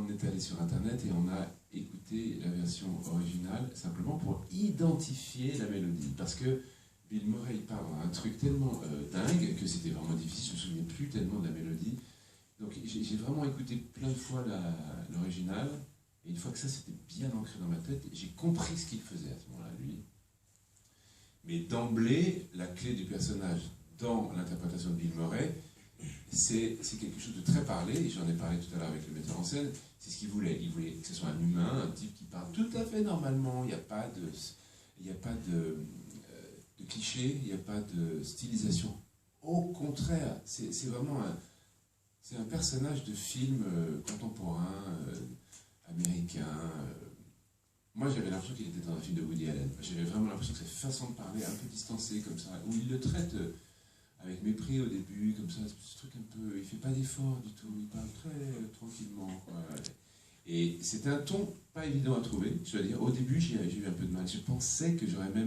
on est allé sur Internet et on a écouté la version originale simplement pour identifier la mélodie. Parce que Bill Murray parle d'un truc tellement dingue que c'était vraiment difficile, je ne me souviens plus tellement de la mélodie. Donc j'ai vraiment écouté plein de fois l'original, et une fois que ça c'était bien ancré dans ma tête, j'ai compris ce qu'il faisait à ce moment-là, lui. Mais d'emblée, la clé du personnage dans l'interprétation de Bill Murray, c'est quelque chose de très parlé, et j'en ai parlé tout à l'heure avec le metteur en scène, c'est ce qu'il voulait. Il voulait que ce soit un humain, un type qui parle tout à fait normalement, il n'y a pas de cliché, il n'y a pas de stylisation. Au contraire, c'est vraiment un personnage de film contemporain, américain. Moi, j'avais l'impression qu'il était dans un film de Woody Allen. J'avais vraiment l'impression que cette façon de parler, un peu distancée comme ça, où il le traite avec mépris au début, comme ça, ce truc un peu... Il fait pas d'effort du tout, il parle très tranquillement, quoi. Et c'était un ton pas évident à trouver, je dois dire. Au début, j'ai eu un peu de mal. Je pensais que j'aurais même